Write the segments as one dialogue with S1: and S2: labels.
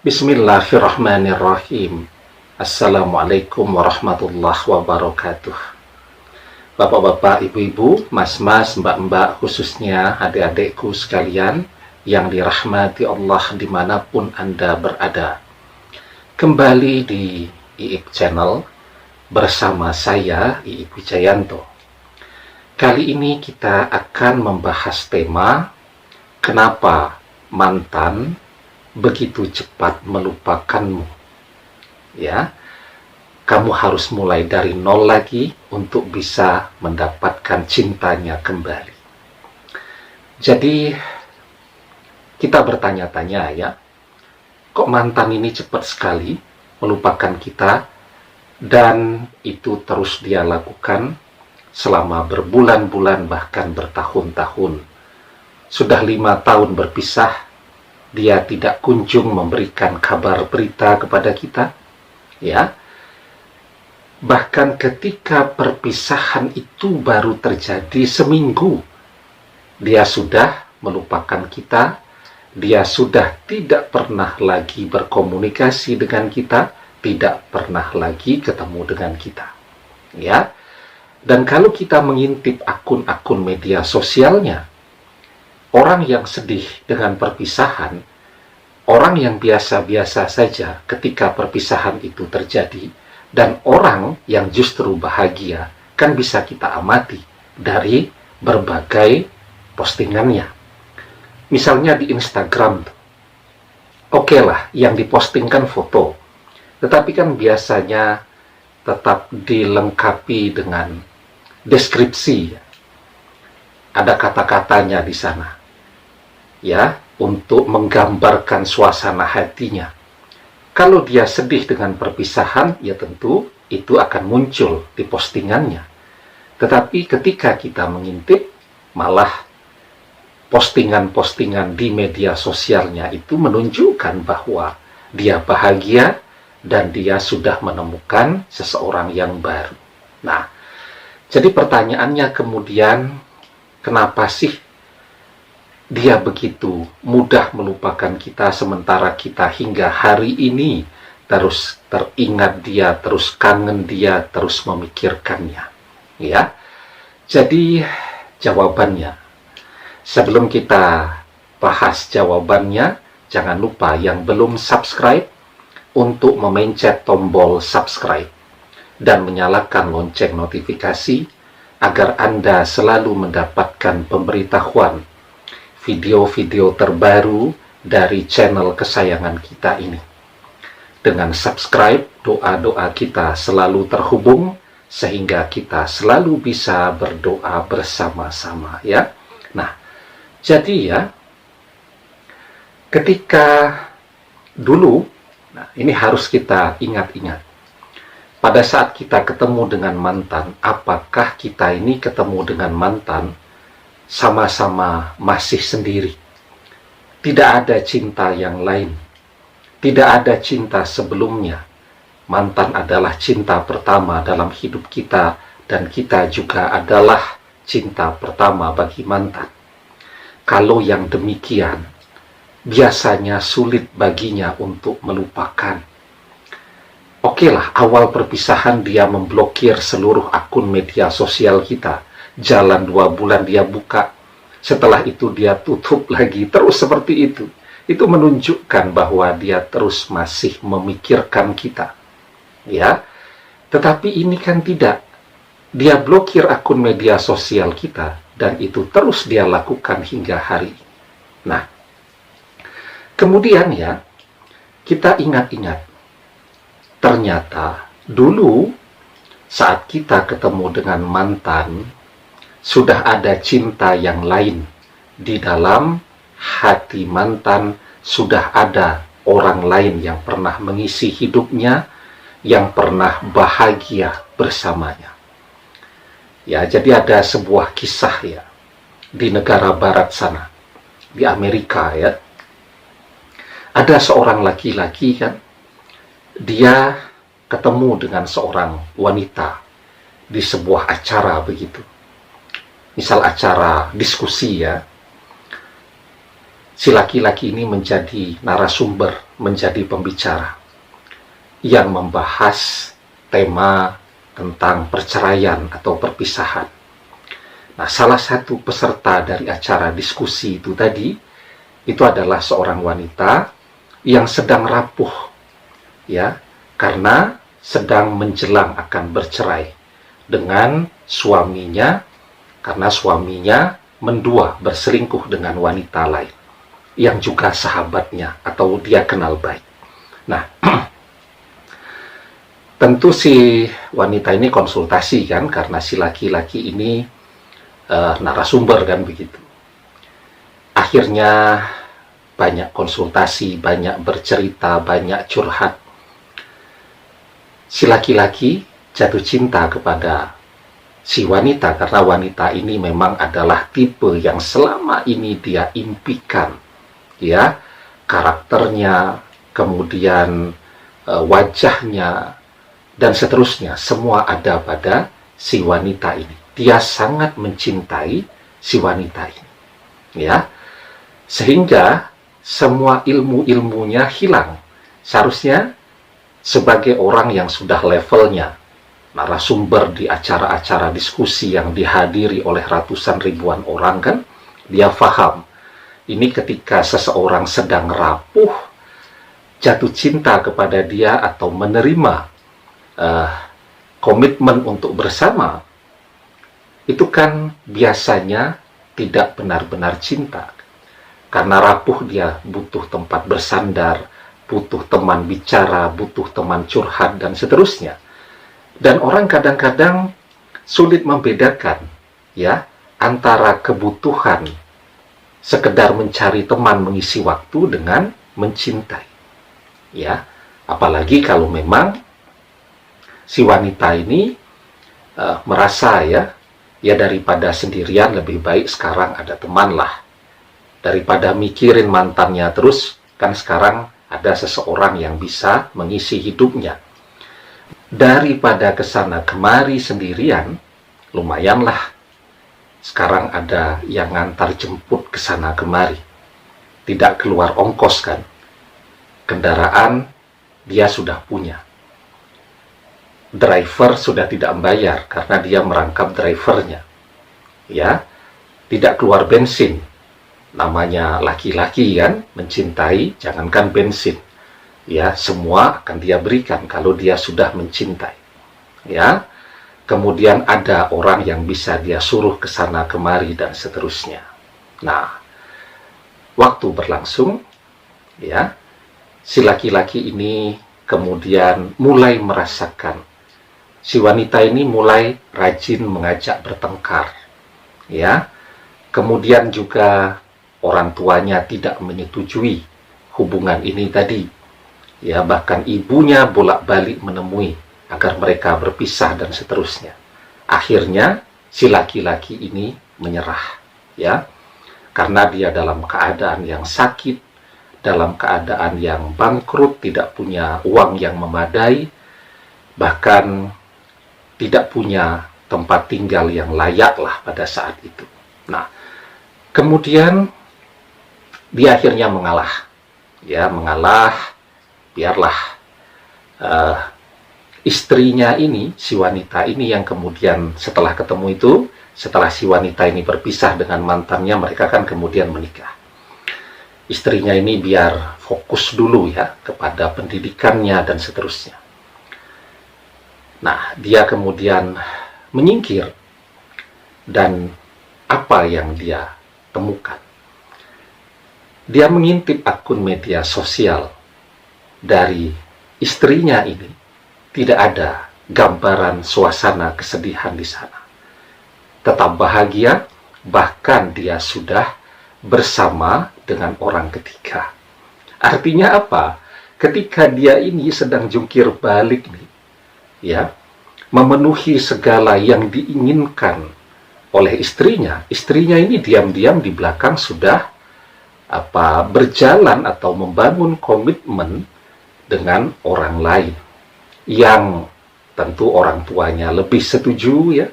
S1: Bismillahirrahmanirrahim. Assalamualaikum warahmatullahi wabarakatuh. Bapak-bapak, ibu-ibu, mas-mas, mbak-mbak, khususnya adik-adikku sekalian yang dirahmati Allah dimanapun Anda berada. Kembali di IIP Channel bersama saya, IIP Wijayanto. Kali ini kita akan membahas tema kenapa mantan begitu cepat melupakanmu. Ya, kamu harus mulai dari nol lagi untuk bisa mendapatkan cintanya kembali. Jadi kita bertanya-tanya ya, kok mantan ini cepat sekali melupakan kita, dan itu terus dia lakukan selama berbulan-bulan bahkan bertahun-tahun. Sudah 5 tahun berpisah, dia tidak kunjung memberikan kabar berita kepada kita, ya. Bahkan ketika perpisahan itu baru terjadi seminggu, dia sudah melupakan kita, dia sudah tidak pernah lagi berkomunikasi dengan kita, tidak pernah lagi ketemu dengan kita, ya. Dan kalau kita mengintip akun-akun media sosialnya, orang yang sedih dengan perpisahan, orang yang biasa-biasa saja ketika perpisahan itu terjadi, dan orang yang justru bahagia, kan bisa kita amati dari berbagai postingannya. Misalnya di Instagram, oke lah, yang dipostingkan foto, tetapi kan biasanya tetap dilengkapi dengan deskripsi. Ada kata-katanya di sana, ya, untuk menggambarkan suasana hatinya. Kalau dia sedih dengan perpisahan, ya tentu itu akan muncul di postingannya. Tetapi ketika kita mengintip, malah postingan-postingan di media sosialnya itu menunjukkan bahwa dia bahagia dan dia sudah menemukan seseorang yang baru. Nah, jadi pertanyaannya kemudian, kenapa sih dia begitu mudah melupakan kita, sementara kita hingga hari ini terus teringat dia, terus kangen dia, terus memikirkannya, ya. Jadi jawabannya, sebelum kita bahas jawabannya, jangan lupa yang belum subscribe untuk memencet tombol subscribe dan menyalakan lonceng notifikasi agar Anda selalu mendapatkan pemberitahuan video-video terbaru dari channel kesayangan kita ini. Dengan subscribe, doa-doa kita selalu terhubung sehingga kita selalu bisa berdoa bersama-sama, ya. Nah, jadi ya, ketika dulu, nah ini harus kita ingat-ingat. Pada saat kita ketemu dengan mantan, apakah kita ini ketemu dengan mantan sama-sama masih sendiri? Tidak ada cinta yang lain, tidak ada cinta sebelumnya. Mantan adalah cinta pertama dalam hidup kita, dan kita juga adalah cinta pertama bagi mantan. Kalau yang demikian, biasanya sulit baginya untuk melupakan. Oke lah, awal perpisahan dia memblokir seluruh akun media sosial kita. Jalan 2 bulan dia buka, setelah itu dia tutup lagi, terus seperti itu. Itu menunjukkan bahwa dia terus masih memikirkan kita, ya. Tetapi ini kan tidak. Dia blokir akun media sosial kita, dan itu terus dia lakukan hingga hari ini. Nah, kemudian ya, kita ingat-ingat, ternyata dulu saat kita ketemu dengan mantan, sudah ada cinta yang lain. Di dalam hati mantan sudah ada orang lain yang pernah mengisi hidupnya, yang pernah bahagia bersamanya. Ya, jadi ada sebuah kisah ya, di negara barat sana, di Amerika ya. Ada seorang laki-laki kan, dia ketemu dengan seorang wanita di sebuah acara begitu. Misal acara diskusi ya, si laki-laki ini menjadi narasumber menjadi pembicara yang membahas tema tentang perceraian atau perpisahan. Nah, salah satu peserta dari acara diskusi itu tadi, itu adalah seorang wanita yang sedang rapuh, ya, karena sedang menjelang akan bercerai dengan suaminya, karena suaminya mendua berselingkuh dengan wanita lain, yang juga sahabatnya, atau dia kenal baik. Nah, tentu si wanita ini konsultasi kan, karena si laki-laki ini narasumber kan begitu. Akhirnya banyak konsultasi, banyak bercerita, banyak curhat. Si laki-laki jatuh cinta kepada si wanita karena wanita ini memang adalah tipe yang selama ini dia impikan, ya, karakternya, kemudian wajahnya, dan seterusnya, semua ada pada si wanita ini. Dia sangat mencintai si wanita ini, ya, sehingga semua ilmu-ilmunya hilang. Seharusnya sebagai orang yang sudah levelnya narasumber di acara-acara diskusi yang dihadiri oleh ratusan ribuan orang kan, dia paham ini ketika seseorang sedang rapuh, jatuh cinta kepada dia atau menerima komitmen untuk bersama, itu kan biasanya tidak benar-benar cinta. Karena rapuh dia butuh tempat bersandar, butuh teman bicara, butuh teman curhat, dan seterusnya. Dan orang kadang-kadang sulit membedakan, ya, antara kebutuhan sekedar mencari teman mengisi waktu dengan mencintai, ya. Apalagi kalau memang si wanita ini merasa ya daripada sendirian lebih baik sekarang ada teman lah, daripada mikirin mantannya terus, kan sekarang ada seseorang yang bisa mengisi hidupnya. Daripada kesana kemari sendirian, lumayanlah sekarang ada yang ngantar jemput kesana kemari, tidak keluar ongkos kan, kendaraan dia sudah punya, driver sudah tidak membayar karena dia merangkap drivernya, ya, tidak keluar bensin. Namanya laki-laki kan, mencintai, jangankan bensin, ya, semua akan dia berikan kalau dia sudah mencintai, ya. Kemudian ada orang yang bisa dia suruh ke sana kemari dan seterusnya. Nah, waktu berlangsung, ya, si laki-laki ini kemudian mulai merasakan, si wanita ini mulai rajin mengajak bertengkar, ya. Kemudian juga orang tuanya tidak menyetujui hubungan ini tadi, ya, bahkan ibunya bolak-balik menemui agar mereka berpisah dan seterusnya. Akhirnya si laki-laki ini menyerah, ya, karena dia dalam keadaan yang sakit, dalam keadaan yang bangkrut, tidak punya uang yang memadai, bahkan tidak punya tempat tinggal yang layak lah pada saat itu. Nah, kemudian dia akhirnya mengalah, ya, mengalah. Biarlah istrinya ini, si wanita ini yang kemudian setelah ketemu itu, setelah si wanita ini berpisah dengan mantannya, mereka kan kemudian menikah. Istrinya ini biar fokus dulu ya kepada pendidikannya dan seterusnya. Nah, dia kemudian menyingkir, dan apa yang dia temukan? Dia mengintip akun media sosial dari istrinya ini, tidak ada gambaran suasana kesedihan di sana. Tetap bahagia, bahkan dia sudah bersama dengan orang ketiga. Artinya apa? Ketika dia ini sedang jungkir balik nih, ya, memenuhi segala yang diinginkan oleh istrinya, istrinya ini diam-diam di belakang sudah berjalan atau membangun komitmen dengan orang lain yang tentu orang tuanya lebih setuju, ya,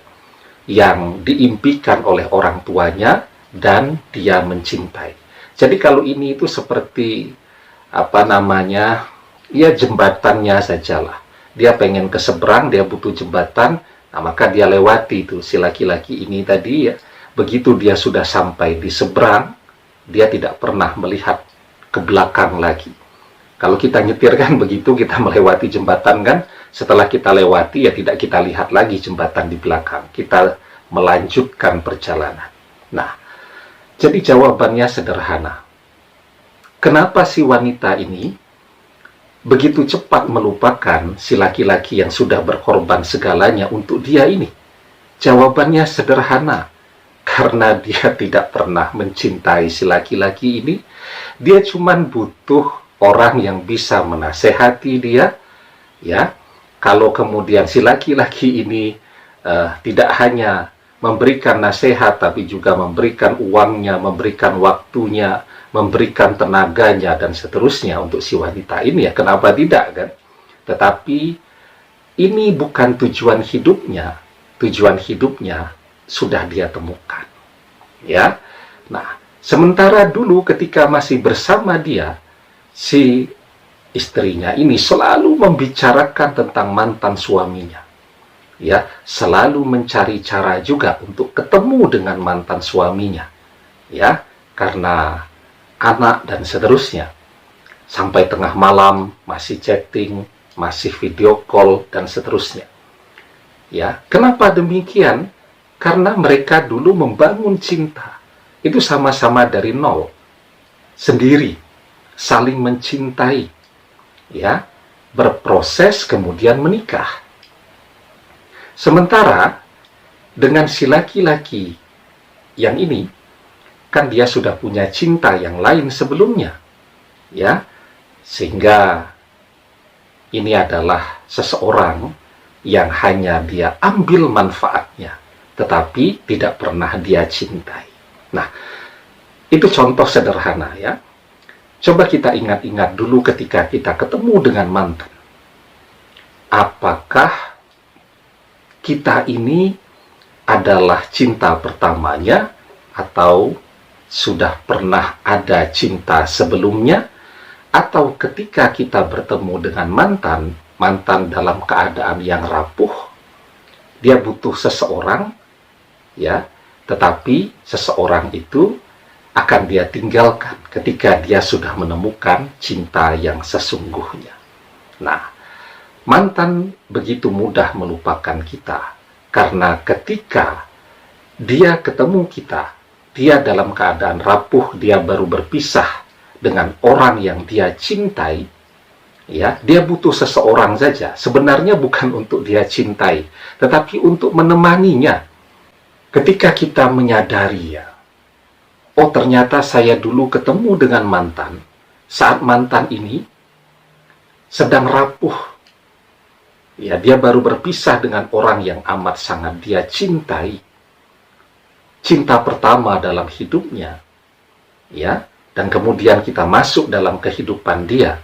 S1: yang diimpikan oleh orang tuanya dan dia mencintai. Jadi kalau ini itu seperti apa namanya, ya jembatannya sajalah. Dia pengen ke seberang, dia butuh jembatan, nah maka dia lewati itu si laki-laki ini tadi ya. Begitu dia sudah sampai di seberang, dia tidak pernah melihat ke belakang lagi. Kalau kita nyetir kan begitu, kita melewati jembatan kan, setelah kita lewati ya tidak kita lihat lagi jembatan di belakang. Kita melanjutkan perjalanan. Nah, jadi jawabannya sederhana. Kenapa si wanita ini begitu cepat melupakan si laki-laki yang sudah berkorban segalanya untuk dia ini? Jawabannya sederhana. Karena dia tidak pernah mencintai si laki-laki ini. Dia cuma butuh orang yang bisa menasehati dia. Ya, kalau kemudian si laki-laki ini tidak hanya memberikan nasihat, tapi juga memberikan uangnya, memberikan waktunya, memberikan tenaganya, dan seterusnya untuk si wanita ini, ya kenapa tidak kan? Tetapi ini bukan tujuan hidupnya. Tujuan hidupnya sudah dia temukan. Ya, nah, sementara dulu ketika masih bersama dia, si istrinya ini selalu membicarakan tentang mantan suaminya. Ya, selalu mencari cara juga untuk ketemu dengan mantan suaminya. Ya, karena anak dan seterusnya. Sampai tengah malam masih chatting, masih video call dan seterusnya. Ya, kenapa demikian? Karena mereka dulu membangun cinta. Itu sama-sama dari nol. Sendiri, saling mencintai. Ya, berproses kemudian menikah. Sementara dengan si laki-laki yang ini, kan dia sudah punya cinta yang lain sebelumnya, ya, sehingga ini adalah seseorang yang hanya dia ambil manfaatnya, tetapi tidak pernah dia cintai. Nah, itu contoh sederhana ya. Coba kita ingat-ingat dulu ketika kita ketemu dengan mantan. Apakah kita ini adalah cinta pertamanya atau sudah pernah ada cinta sebelumnya, atau ketika kita bertemu dengan mantan dalam keadaan yang rapuh, dia butuh seseorang, ya, tetapi seseorang itu akan dia tinggalkan ketika dia sudah menemukan cinta yang sesungguhnya. Nah, mantan begitu mudah melupakan kita, karena ketika dia ketemu kita, dia dalam keadaan rapuh, dia baru berpisah dengan orang yang dia cintai, ya, dia butuh seseorang saja. Sebenarnya bukan untuk dia cintai, tetapi untuk menemaninya. Ketika kita menyadari ya, oh ternyata saya dulu ketemu dengan mantan, saat mantan ini sedang rapuh, ya, dia baru berpisah dengan orang yang amat sangat dia cintai. Cinta pertama dalam hidupnya. Ya, dan kemudian kita masuk dalam kehidupan dia.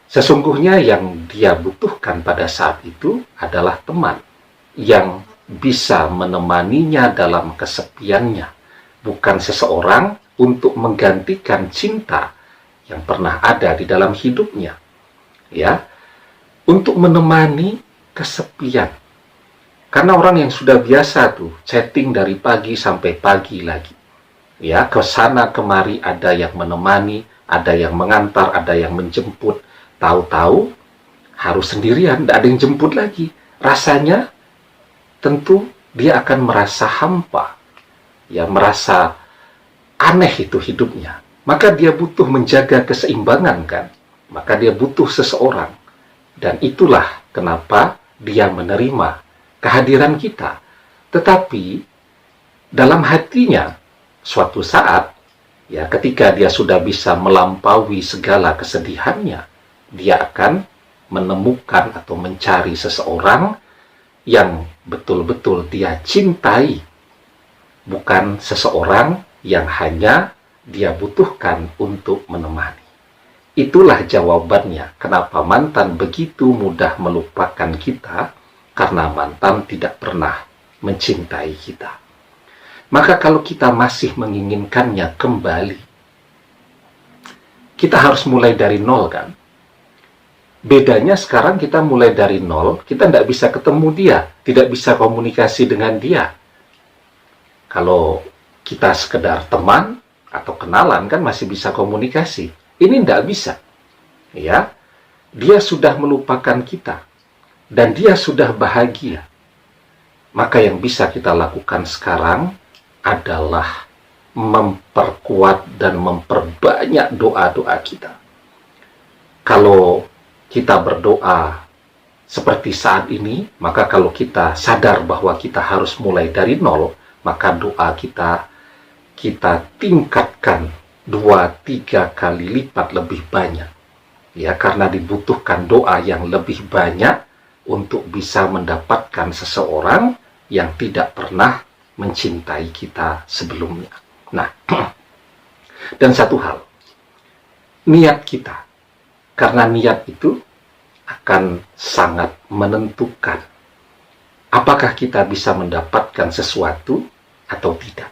S1: Sesungguhnya yang dia butuhkan pada saat itu adalah teman yang bisa menemaninya dalam kesepiannya. Bukan seseorang untuk menggantikan cinta yang pernah ada di dalam hidupnya. Ya, untuk menemani kesepian. Karena orang yang sudah biasa tuh chatting dari pagi sampai pagi lagi. Ya, ke sana kemari ada yang menemani, ada yang mengantar, ada yang menjemput. Tahu-tahu harus sendirian, tidak ada yang jemput lagi. Rasanya tentu dia akan merasa hampa. Ya, merasa aneh itu hidupnya. Maka dia butuh menjaga keseimbangan kan. Maka dia butuh seseorang. Dan itulah kenapa dia menerima kehadiran kita. Tetapi dalam hatinya suatu saat, ya, ketika dia sudah bisa melampaui segala kesedihannya, dia akan menemukan atau mencari seseorang yang betul-betul dia cintai, bukan seseorang yang hanya dia butuhkan untuk menemani. Itulah jawabannya kenapa mantan begitu mudah melupakan kita, karena mantan tidak pernah mencintai kita. Maka kalau kita masih menginginkannya kembali, kita harus mulai dari nol kan. Bedanya sekarang kita mulai dari nol, kita tidak bisa ketemu dia, tidak bisa komunikasi dengan dia. Kalau kita sekedar teman atau kenalan kan masih bisa komunikasi. Ini tidak bisa. Ya, dia sudah melupakan kita dan dia sudah bahagia. Maka yang bisa kita lakukan sekarang adalah memperkuat dan memperbanyak doa-doa kita. Kalau kita berdoa seperti saat ini, maka kalau kita sadar bahwa kita harus mulai dari nol, maka doa kita tingkatkan 2-3 kali lipat lebih banyak. Ya, karena dibutuhkan doa yang lebih banyak untuk bisa mendapatkan seseorang yang tidak pernah mencintai kita sebelumnya. Nah, dan satu hal, niat kita. Karena niat itu akan sangat menentukan apakah kita bisa mendapatkan sesuatu atau tidak.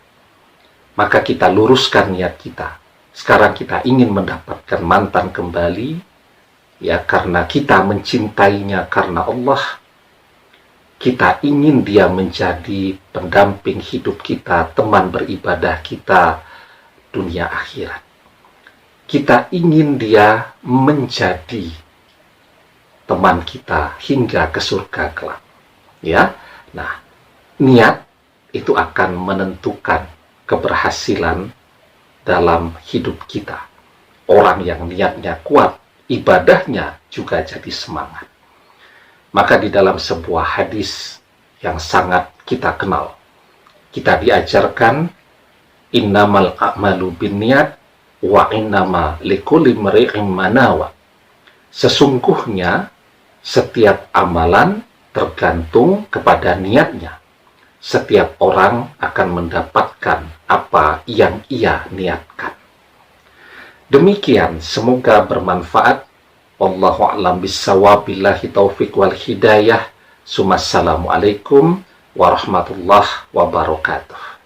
S1: Maka kita luruskan niat kita. Sekarang kita ingin mendapatkan mantan kembali, ya karena kita mencintainya karena Allah. Kita ingin dia menjadi pendamping hidup kita, teman beribadah kita, dunia akhirat. Kita ingin dia menjadi teman kita hingga ke surga kelak. Ya, nah, niat itu akan menentukan keberhasilan dalam hidup kita. Orang yang niatnya kuat, ibadahnya juga jadi semangat. Maka di dalam sebuah hadis yang sangat kita kenal, kita diajarkan innamal a'malu binniyat wa innama likulli imri'in ma nawa. Sesungguhnya setiap amalan tergantung kepada niatnya. Setiap orang akan mendapatkan apa yang ia niatkan. Demikian, semoga bermanfaat. Wallahu a'lam bissawab, billahi taufiq wal hidayah. Assalamualaikum warahmatullahi wabarakatuh.